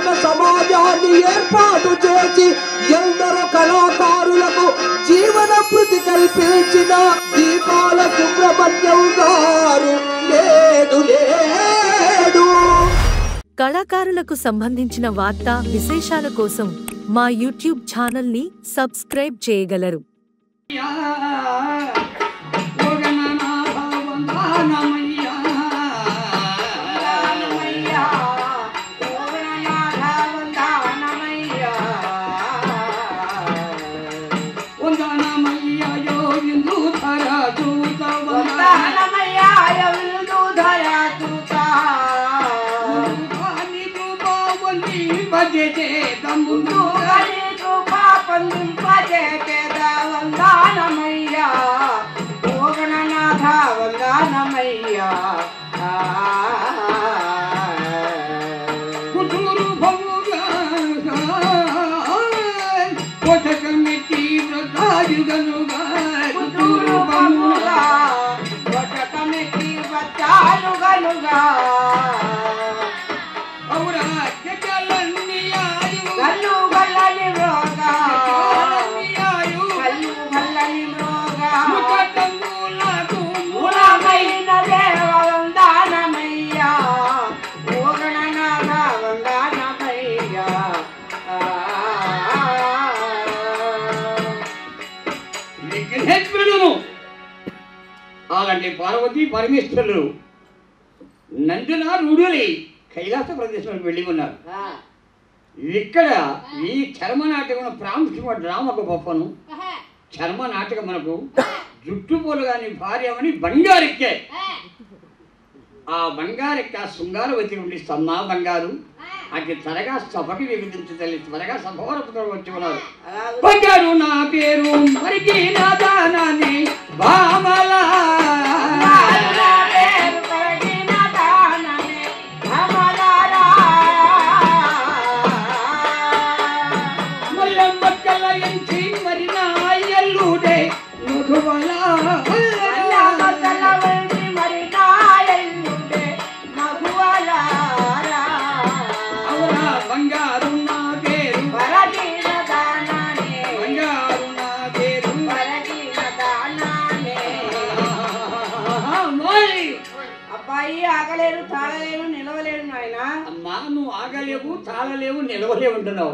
సమాన సమాజాన్ని ఏర్పాటు చేసి ఎందరో కళాకారులకు జీవన భృతి కల్పించిన దీపాల సుబ్రహ్మణ్యం గారు లేడు లేడు. కళాకారులకు సంబంధించిన వార్తా విశేషాల కోసం మా యూట్యూబ్ ఛానల్ని సబ్స్క్రైబ్ చేయగలరు. అలాంటి పార్వతీ పరమేశ్వరులు నందున రూఢులై కైలాస ప్రదేశంలోకి వెళ్ళి ఉన్నారు. ఇక్కడ ఈ చర్మ నాటకం ప్రాముఖ్యమ డ్రామకు గొప్పను చర్మ నాటకమునకు జుట్టుపోలు గాని భార్యమని బంగారెక్కే. ఆ బంగారెక్క శృంగారవతి ఉండి సమ్మా బంగారు అటు త్వరగా సభకి విభజించదలి త్వరగా సభవరపుతో వచ్చి ఉన్నారు. బంగారు నా పేరు మరికి నాదానాన్ని భామలా ఆగలేవు తాళలేవు నిలవలేవు ఉంటున్నావు.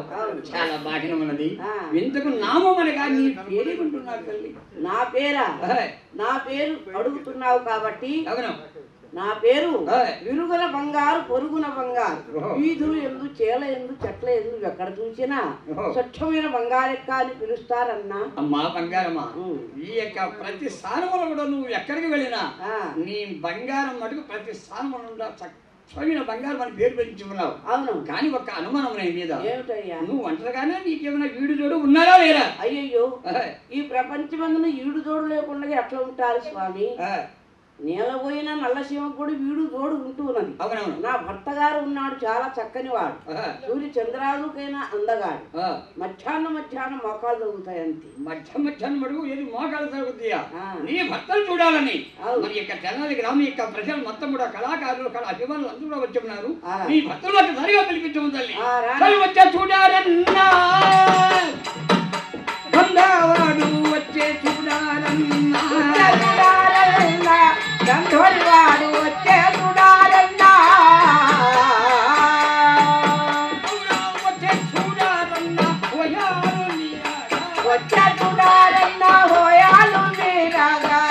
చాలా బాగా ఉన్నది. ఇంతకు నామం అనగా నీ పేరేమంటున్నావు తల్లి? నా పేరా? నా పేరు అడుగుతున్నావు కాబట్టి నా పేరు విరుగుల బంగారు పొరుగున బంగారు. వీధులు ఎందు చేల ఎందు చెట్ల ఎందు ఎక్కడ చూసినా స్వచ్ఛమైన బంగారెక్క అని పిలుస్తారన్నా. అమ్మా బంగారమ్మా, ఈ యొక్క ప్రతి స్థానంలో కూడా నువ్వు ఎక్కడికి వెళ్ళినా నీ బంగారం మటుకు ప్రతి స్థానంలో స్వమైన బంగారం అని పేరు పెంచుకున్నావు. అవును, కానీ ఒక అనుమానం నీ మీద. ఏమిటయ్యా? నువ్వు ఒంటరిగానే నీకేమైనా వీడు జోడు ఉన్నారా లేరా? అయ్యయ్యో, ఈ ప్రపంచమందున ఈడు జోడు లేకుండా ఎట్లా ఉంటారు స్వామి? నేలపోయిన నల్లశివ కూడా వీడు తోడు ఉంటూ ఉన్నది. నా భర్త గారు ఉన్నాడు, చాలా చక్కని వాడు, సూర్య చంద్రాలకైనా అందగాడు. మధ్యాహ్నం మోకాలు తగ్గుతాయి అంతే. మధ్యాహ్నం మడుగు ఏది మోకాలు తగ్గుతాయా? నీ భర్తను చూడాలని మరి యొక్క తెనాలి గ్రామం యొక్క ప్రజలు మొత్తం కూడా కళాకారులు అభిమానులు అందరూ కూడా వచ్చి ఉన్నారు. నీ భర్తలు మాకు సరిగా పిలిపించము తల్లి. వచ్చే చూడాలన్నా బందావాడు వచ్చే చూడాలన్నా గంధర్వాడు వచ్చే చూడాలన్నా వచ్చే చూడాలన్నా వచ్చే చూడాలన్నా హోయాలు నీరాగా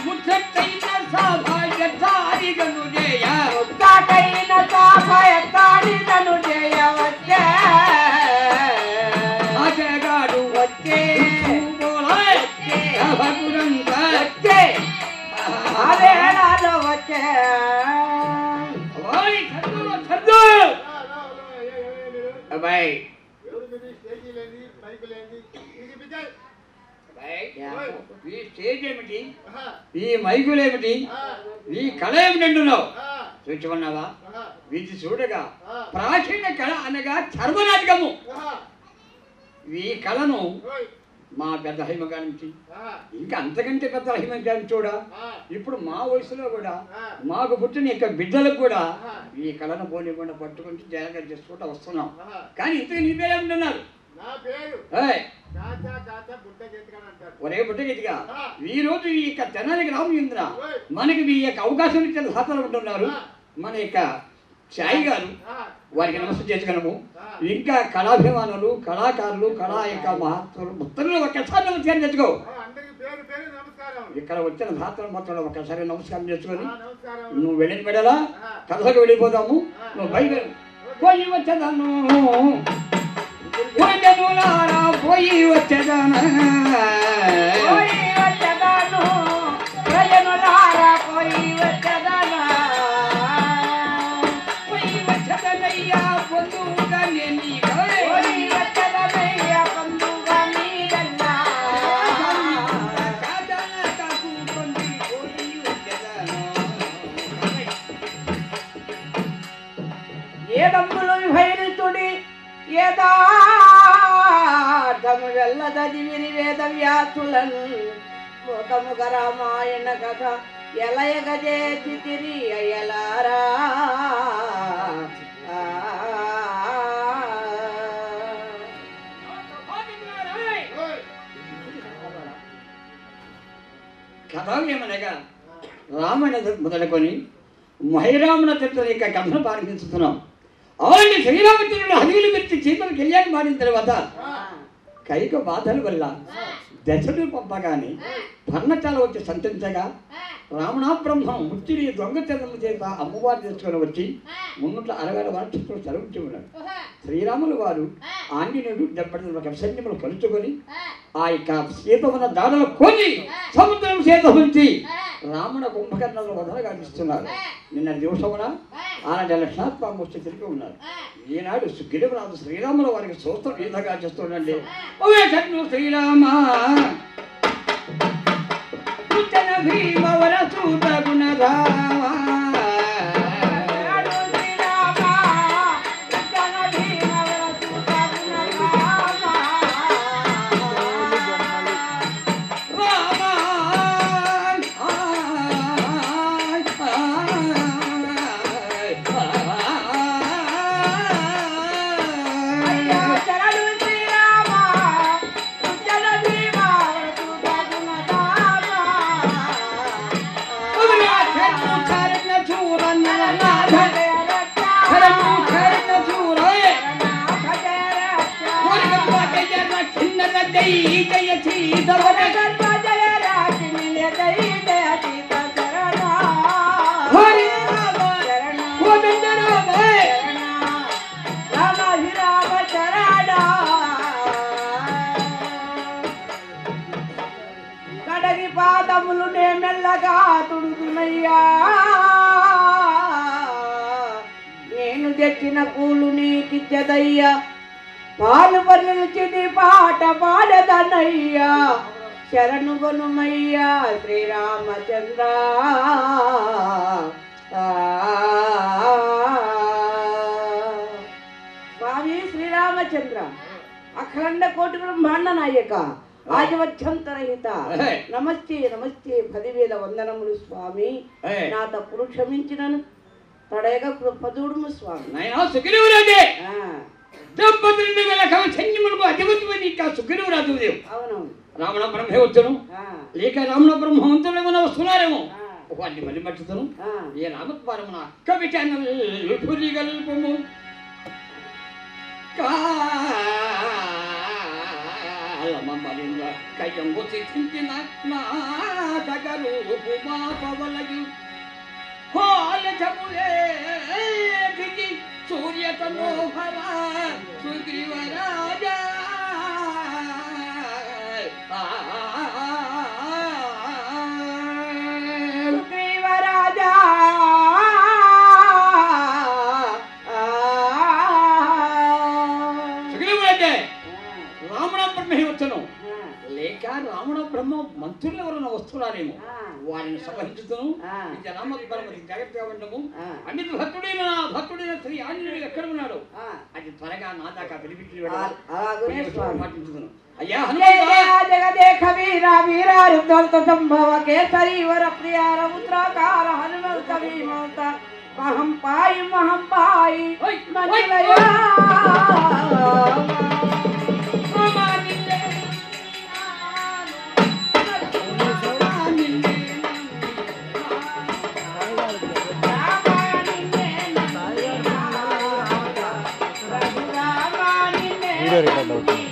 ముచ్చటైన సభ ఎత్తారిగను జయ ముచ్చటైన సభ ఎత్తారిగను జయ వచ్చే ఆటగాడు వచ్చే వచ్చే అదేనాలో వచ్చే అబ్బాయి ఈ స్టేజ్ ఏమిటి, ఈ మైకులేమిటి, ఈ కళ ఏమిటంటున్నావు? చూచుకున్నావా? వీటి చూడగా ప్రాచీన కళ అనగా చర్మనాటకము. ఈ కళను మా పెద్ద హైమగా నుంచి ఇంకా అంతకంటే పెద్ద హైమగా చూడా ఇప్పుడు మా వయసులో కూడా మాకు పుట్టిన యొక్క బిడ్డలకు కూడా ఈ కళను పోనీకుండా పట్టుకుంటూ జాగ్రత్త చేసుకుంటూ వస్తున్నాం. కానీ ఇంతకు నీ పేరు ఏమంటున్నారు? ఒరే బుట్టగెతిగా ఈ రోజు ఈ యొక్క తెనాలి గ్రామేంద్ర మనకి ఈ యొక్క అవకాశం ఇచ్చిన దాతలు ఉంటున్నారు. మన యొక్క సాయి గారు వారికి నమస్కారం చేసుకున్నాము. ఇంకా కళాభిమానులు, కళాకారులు, కళా యొక్క మహత్తులు మొత్తంలో ఒక్కసారి నమస్కారం చేసుకో. ఇక్కడ వచ్చిన దాతలు మొత్తంలో ఒక్కసారి నమస్కారం చేసుకొని నువ్వు వెళ్ళిన పెడలా కథకు వెళ్ళిపోదాము. నువ్వు బయట పోయి వచ్చేదాను, పోయి వచ్చేదాను, ప్రజనులారా పోయి వచ్చేదానా, పోయి వచ్చేదనయ్యా పొందుగా నేను పోయి వచ్చేదనయ్యా పొందుగా నీదన్నా కాకు పొంది పోయి వచ్చేదాను. ఏదమ్ములు భైరుతుడి ఏదార్థము వెళ్ళదది విని వేద వ్యాసులను లోకముగ రామాయణ కథ ఎలయగజేసి తిరి అయ్యలారా. కథ ఏమనగా రామాయణ మొదలుకొని మహిరామున చరిత్ర యొక్క కథను ప్రారంభిస్తున్నాం. అలాంటి శ్రీరామచంద్రుడు హరివులు పెట్టి చీతలు కళ్యాణం మాడిన తర్వాత కైక బాధల వల్ల దశలు పంపగానే పర్ణచాల వచ్చి సంతరించగా రావణా బ్రహ్మం ముత్తిరి దొంగతనము చేత అమ్మవారు తెచ్చుకొని వచ్చి 360 వర్షాలు సెలవుచ్చి ఉన్నాడు. శ్రీరాములు వారు ఆంజనేయుడు 70 సైన్యములు కలుచుకొని ఆ యొక్క సీత ఉన్న దాడలు కొని సముద్రం చేత ఉంచి రావణ కుంభకర్ణుల వదలగా ఇస్తున్నారు. నిన్న దివసమున 6 లక్షాత్మూర్తి తిరిగి ఉన్నారు. ఈనాడు గిరివరాజు శ్రీరాముల వారికి సూత్రం ఈతగా చేస్తుండండి. శ్రీరామ భీమవర సూత గుణరామ కడగి పాదములు నే మెల్లగా తుడుగునయ్యా, నేను తెచ్చిన పూలు నీకిచ్చదయ్యా, పాలు పలిచిది పాట పాడదనయ్యా, శరణు గొనుమయ్యా శ్రీరామచంద్ర. స్వామి శ్రీరామచంద్ర అఖండ కోటి బ్రహ్మాండ నాయక ఆజవధ్యంతరహిత నమస్తే నమస్తే 10,000 వందనములు స్వామి. నా తప్పుడు క్షమించినను తడయగా కృపదూడుము స్వామి. అవునవును రావణ బ్రహ్మే వచ్చును లేక రావణ బ్రహ్మవంతులు ఏమైనా వస్తున్నారేమో వాటిని మళ్ళీ పట్టుతాను. ఏ రామద్వారమున కవి ఛానల్ గల్పము కాలమరింద కయ్యంగు చిన్న నాటకలు మాపవలయు హాలచములే సూర్య తనోహర సుగ్రీవరాజా సుగ్రీవరాజా సుగ్రీవుడంటే రావణ బ్రహ్మే వచ్చను లేక రావణ బ్రహ్మ మంత్రులు ఎవరైనా వస్తున్నారేమో వారిని సంవహించుతాను జనామతి జాగ్రత్తగా ఉండము అన్నిటి భక్తుడైన శ్రీ ఆంజనేయుడు ఎక్కడ ఉన్నాడు అది త్వరగా నా దాకా పిలిపించి పాటించుతాను అయ్యా జగదేక వీర వీరారుద్వల్త సంభవ కేసరి వర ప్రియ రౌద్రాకార హనుమంత భీమంత మహం పాయి మంజలయా వీడియో రికార్డ్ అవుతుంది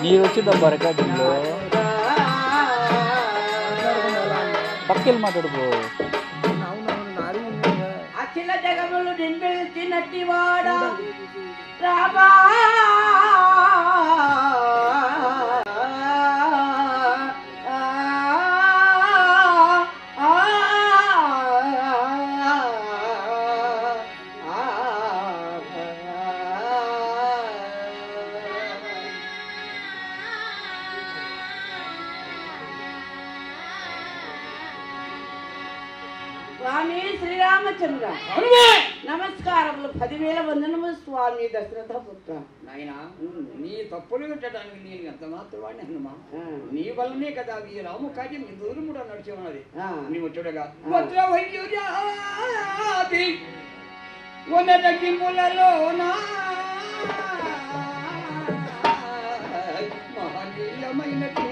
నీరు వచ్చిందబ్బా రికార్డింగ్లో పక్కకి మాట్లాడుకో అఖిల జగములు నిన్పిల్చినట్టివాడా రామా స్వామి శ్రీరామచంద్ర నమస్కారములు 10,000 వందనము స్వామి దశరథ పుత్ర. నాయనా నీ తప్పులు పెట్టడానికి నేను ఎంత మాత్రవాడిని హనుమా నీ వల్లనే కదా ఈ రాము కార్యం ఇంత దూరం కూడా నడిచి ఉన్నది నీవు చూడగా మహనీయమైనటి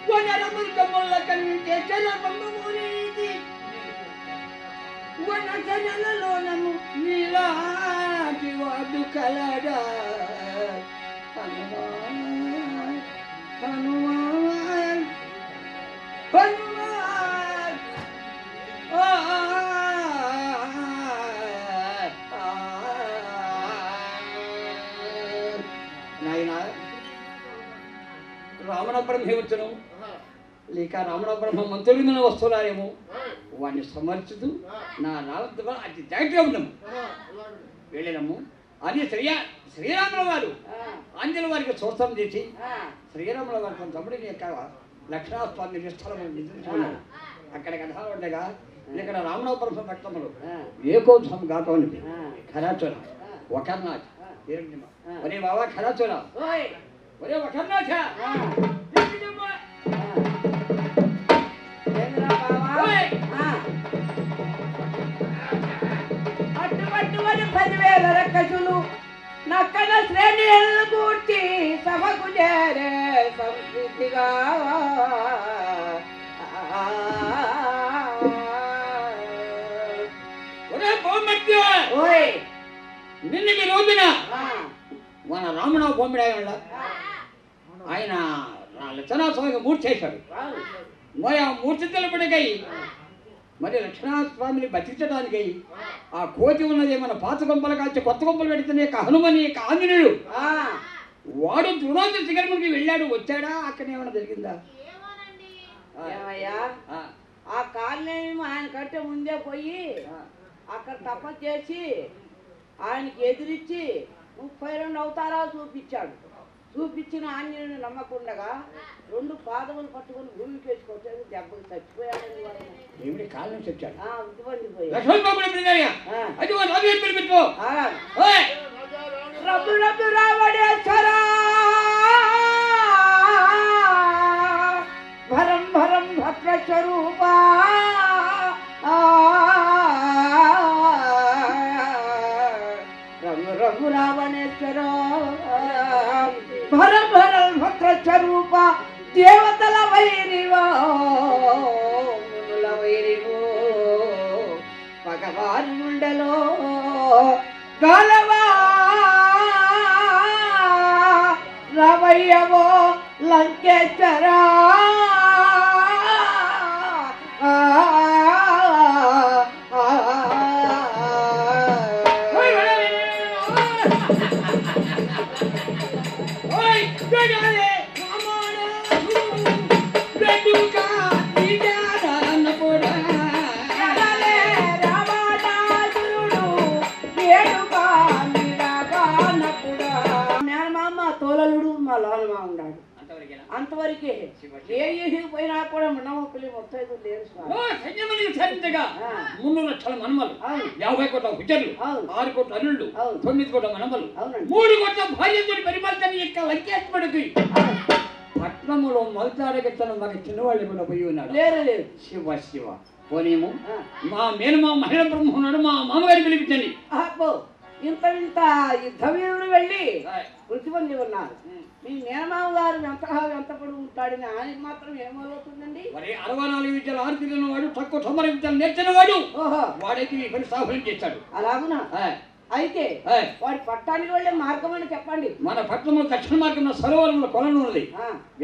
వనరముల కంటే జలమూరీది వనజనలలోనము నీలాంటి వాడు కలడా హనుమాన్ హనుమాన్ హనుమాన్ నాయనా రావణ బ్రహ్మ వచ్చును లేక రావణ బ్రహ్మ మంత్రుల మీద వస్తున్నారేమో వాడిని సమర్చుతూ నా రావణ అతి జాగ్రత్తగా ఉన్నాము వెళ్ళినాము అది శ్రీరాముల వారు ఆంజనేయుల వారికి సోత్రం చేసి శ్రీరాముల వారి తన తమ్ముడిని యొక్క లక్ష్మణస్వామి నిష్ఠలం నిద్రించుకున్నాడు. అక్కడ కథలు ఉండగా ఇక్కడ రావణ బ్రహ్మ భక్తములు ఏకోత్సవం గాతోనికి ఖరాచోర ఒకర్నాథ్ ఒరే బాబా ఖరాచోర ఒరే ఒకర్నాథ అటువంటి 10,000 రక్కసులు నక్కన శ్రేణి కూర్చి సభకు చేరే సంస్కృతిగా నిన్న మీ రోజున మన రామణ బొమ్మిడి ఆయన లక్షణాస్వామికి మూర్తి చేశాడు. మరి ఆ మూర్తి తెలుపుడికై మరి లక్ష్మణస్వామిని బతికించడానికి ఆ కోతి ఉన్నది మన పాత గొంపలు కాల్చి కొత్త గొంపలు పెడుతున్న హనుమని ఆంజనేయుడు వాడు ద్రోణాద్రి శిఖరముకి వెళ్ళాడు. వచ్చాడా అక్కడ ఏమైనా జరిగిందా? ఏమయ్యా ఆ కాలనేమి ఆయన కంటే ముందే పోయి అక్కడ తపస్సు చేసి ఆయనకి ఎదిరించి 32 అవతారాలు చూపించాడు. చూపించిన ఆంజనేయుని నమ్మకుండగా 2 పాదములు పట్టుకొని భూమికి వేసుకొచ్చాడు. దెబ్బకి చచ్చిపోయాడని వాడు. ఏమిటి కాలం వచ్చాడు ఉద్దిపడిపోయాడు. రబ్బు రబ్బు రావడేశ్వరా భరం భరం భద్ర స్వరూపా రఘు రఘు రావణేశ్వర భర భర భద్ర స్వరూప దేవతల వైరివో మునుల వైరివో భగవాన్ ముండలో గలవా రవయ్యవో లంకేశ్వరా అంతవరకే ఏ పోయినా కూడా మనమొక్కలి మొత్తం లేరు. 3 లక్షల మనమలు, 50 కోట్ల హుజర్లు, 6 కోట్ల అల్లుళ్ళు, 9 కోట్ల మనమలు, 3 కోట్ల భార్యతో పరిపాలన యొక్క లంకేశ్వరుడికి పట్నములో మొదటాడగెత్తను మాకు చిన్నవాళ్ళు కూడా పోయి ఉన్నాడు. లేరు. శివ శివ పోనేమో మా మేనమా మహిళ బ్రహ్మ ఉన్నాడు, మా మామగారి పిలిపించండి. ఇంత ఇంత యుద్ధవీరుడు వెళ్ళి వృత్తి పొంది ఉన్నారు. మీ మేనమామ గారు ఎంత పొడుగు ఉంటాడని ఆయనకి మాత్రం ఏమవుతుందండి? 64 విద్యలు ఆర్తిన వాడు, తక్కువ 90 విద్యలు నేర్చిన వాడు వాడైతే ఈ పని సాఫల్యం చేశాడు. అలాగునా? అయితే వాడి పట్టానికి వెళ్ళే మార్గం అని చెప్పండి. మన పట్టణంలో దక్షిణ మార్గంలో సరోవరంలో కొలను ఉన్నది.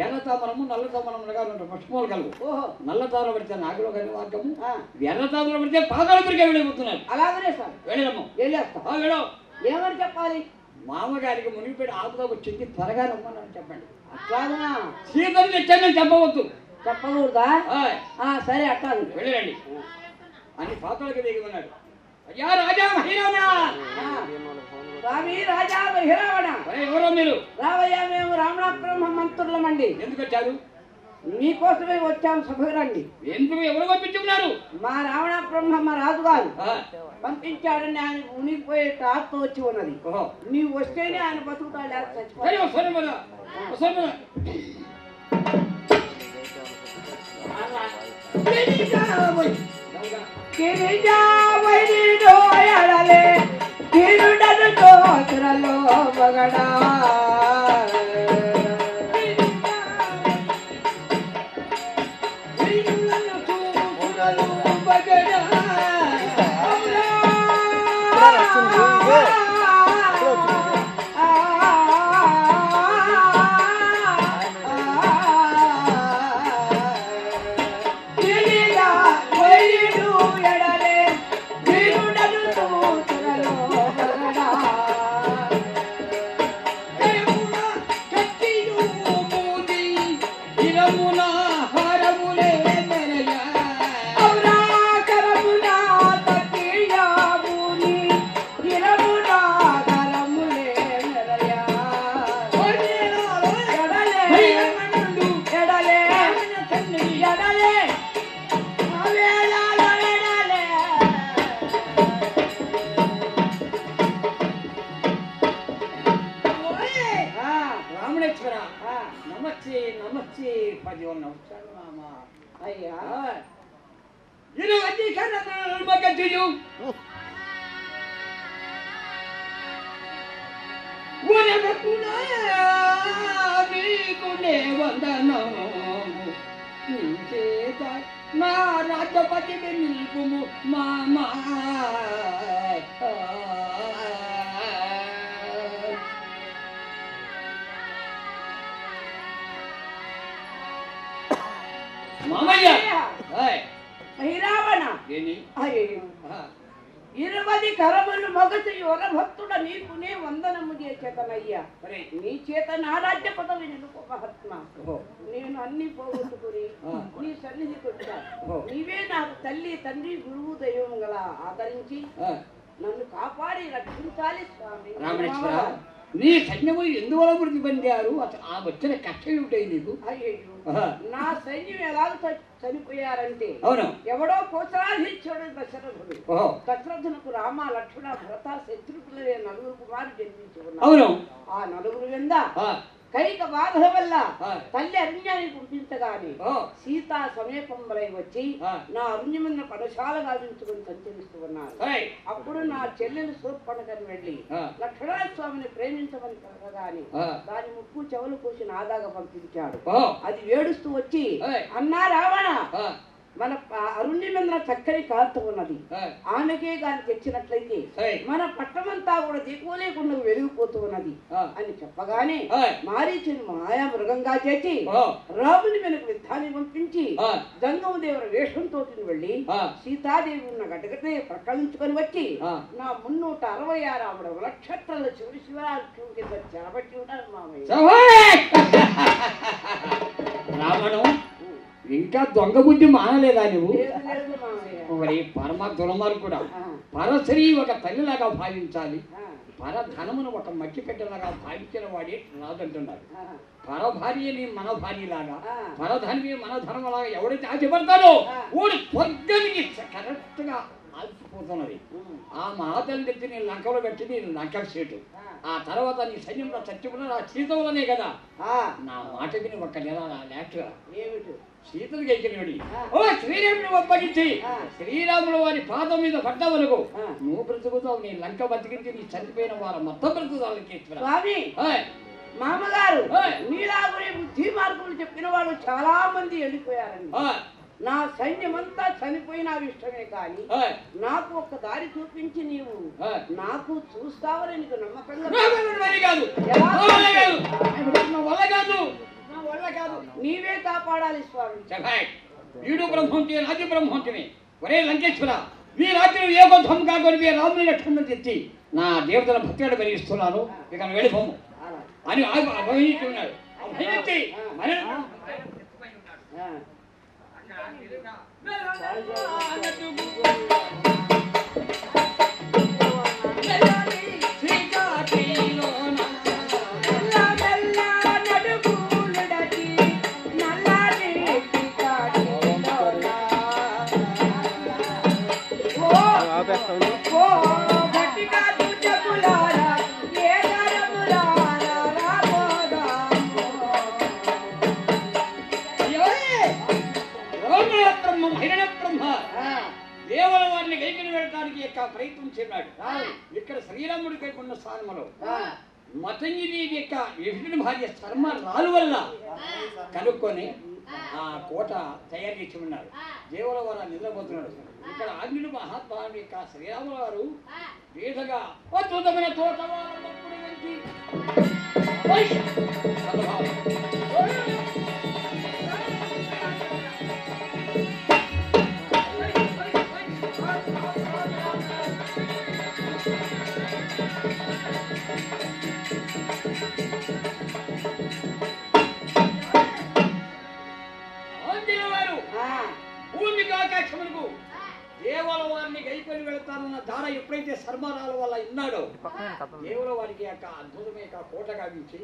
ఎర్రతామరము నల్లతామరము పశ్చిమాలు కలుగు. నల్లతామర పడితే నాగులో కలిగే మార్గము, ఎర్రతామర పడితే పాదాలపురికి వెళ్ళిపోతున్నారు. అలాగనే సార్ వెళ్ళడము వెళ్ళేస్తా. ఏమని చెప్పాలి? మామగారికి మునిగిపోయి ఆపుదా వచ్చింది, త్వరగా రమ్మని చెప్పండి. అట్లాగా సీతను తెచ్చానని చెప్పవద్దు. చెప్పకూడదా? సరే అట్లా వెళ్ళండి అని పాత్రలకు దిగి ఉన్నాడు. అయ్యా రాజా మహిరావణ, స్వామి రాజా మహిరావణ, ఎవరో మీరు? రావయ్యా, మేము రావణ బ్రహ్మ మంత్రులమండి. ఎందుకు వచ్చారు? మీకోసమే వచ్చాము, సభరండి. ఎందుకు? ఎవరు పంపించుకున్నారు? మా రావణ బ్రహ్మ మా రాజుగారు పంపించాడని ఆయన మునిగిపోయే టాప్తో వచ్చి ఉన్నది. నీవు వస్తేనే ఆయన బతుకుతాడు, చచ్చిపోతాడు. మగడా నా రాజపతి నిల్పుము మామా మామయ్య రావణ 20 కరములు మగసి వరభక్తుడ నీకునే వందనము చేతనయ్యా. నీ చేత నా రాజ్య పదవి నిలుపు మహాత్మ. నేను అన్ని పోగొట్టుకుని నీ సన్నిధికి వచ్చా. నీవే నాకు తల్లి తండ్రి గురువు దైవం గల ఆదరించి నన్ను కాపాడి రక్షించాలి స్వామి. నీ సైన్యము ఎందువల్ల మృతి పొందారు? ఆ వచ్చిన కష్టం ఏమిటాయి నీకు? నా సైన్యం ఎలాగ చనిపోయారంటే అవును ఎవడో కోసరాధించాడు దశరథుడు. దశరథునకు రామ లక్ష్మణ భరత శత్రుఘ్నులే నలుగురు కుమారులు జన్మించి ఉన్నారు. అవును ఆ నలుగురు వింద కైక బాధల వల్ల తల్లి అరణ్యాన్ని పంపించగానే సీతా సమీపంలో వచ్చి నా అరణ్యమైన పడశాల గావించుకుని సంచరిస్తూ ఉన్నారు. అప్పుడు నా చెల్లెలు శూర్పణకని వెళ్ళి లక్ష్మణ స్వామిని ప్రేమించమని కలగగాని దాని ముక్కు చెవులు కోసి నాదాగా పంపించాడు. అది వేడుస్తూ వచ్చి అన్నా రావణ, మన అరుణ్యమైన చక్కని కాంత ఉన్నది, ఆమెకే గాని తెచ్చినట్లయితే మన పట్టమంతా కూడా దిక్కు లేకుండా వెలిగిపోతూ ఉన్నది అని చెప్పగానే మారీచుని మాయా మృగంగా చేసి రాముని వెనక యుద్ధాన్ని పంపించి జంగమదేవుల వేషంతో వెళ్ళి సీతాదేవి ఉన్న గడ్డగడ్డే ప్రకటించుకొని వచ్చి నా 366 ఆవిడ నక్షత్రాల చివరి శివరాత్రి కింద చెరబట్టి ఉంటారు మామయ్య. రావణం ఇంకా దొంగ బుద్ధి మానలేదా నువ్వు? మరి పరమ దుర్మార్గుడా, పరస్త్రీ ఒక తల్లిలాగా భావించాలి, పరధనమును ఒక మట్టి పెట్టలాగా భావించిన వాడే రాదంటున్నారు. పరభార్యని మన భార్యలాగా, పరధని మన ధనములాగా ఎవడైతే ఆశపడతాడో వాడు స్వర్గానికి కరెక్ట్ గా ఆల్చిపోతున్నది. ఆ మహాతల్లి తెచ్చి నేను లంకలో పెట్టి నేను లంక సేటు, ఆ తర్వాత నీ సైన్యంలో చచ్చిపోయిన ఆ సీతలనే కదా. నా మాట విని ఒక్క నెల లేక సీతలు గెలిచినవి ఓ శ్రీరాముడు అప్పగించి శ్రీరాముడు వారి పాదం మీద పడ్డ వరకు నువ్వు బ్రతుకుతావు, నీ లంక బతికించి నీ చనిపోయిన వారు మొత్తం బ్రతుకుతావు. మామగారు నీలాగునే బుద్ధి మార్పులు చెప్పిన వాళ్ళు చాలా మంది వెళ్ళిపోయారండి. నా సైన్యమంతా చనిపోయిన ఇష్టమే కానీ నాకు ఒక్క దారి చూపించి నీవు నాకు చూస్తావని నీకు నమ్మకంగా నీవే కాపాడాలి స్వామి. వీడు బ్రహ్మంతి రాజ్య బ్రహ్మంతిని ఒరే లంకేశ్వర, మీ రాజ్యం ఏకోధ్వం కాకొని రాముని లక్ష్మణుని తెచ్చి నా దేవతల భక్తుడు పెరిగిస్తున్నాను, ఇక వెళ్ళిపోము అని అభినయించి ఉన్నాడు. అభినయించి దేవల వారిని గైకిని వెళ్ళడానికి ప్రయత్నం చేశాడు. ఇక్కడ శ్రీరాముడికి ఉన్న స్థానంలో మతంగిదేవి యొక్క విభుడి భార్య శర్మ రాలు వల్ల కనుక్కొని ఆ కోట తయారు చేసి ఉన్నారు. దేవల వారు నిద్రపోతున్నాడు. ఇక్కడ ఆంజనేయుడు మహాత్మా యొక్క శ్రీరాముల వారు వేదగా అద్భుతమైన తోట దేవల వారిని గైకొని వెళ్తానన్న ధార ఎప్పుడైతే శర్మరాల వల్ల ఉన్నాడో దేవుల వారికి యొక్క అద్భుతమైన కోట గావించి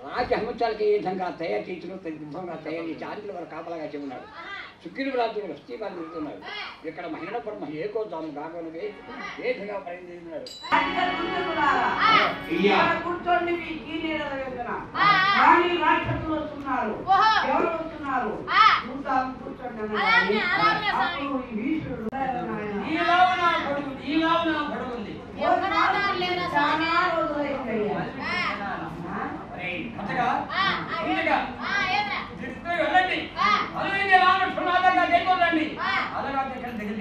రాజహంసాలకి ఏ విధంగా తయారు చేయించడం విధంగా తయారు చేసి ఆంధ్రుల వారు కాపలాగా చెబున్నాడు. శుక్రుడు రాజులు వస్తీకాలు వెళ్తున్నాడు. ఇక్కడ మహిళ పరమ ఏకోదాము కాగలగే ఏ విధంగా ప్రయత్నిస్తున్నాడు. వెళ్ళండి అలాగే రామకృష్ణాదంగా గైకోండి అలాగా ఇక్కడ దగ్గర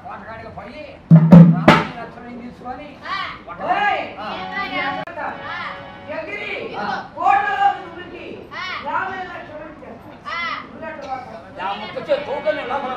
కోటగాడిగా పోయి రాముని లక్ష్మణం తీసుకొని తూకని లోపల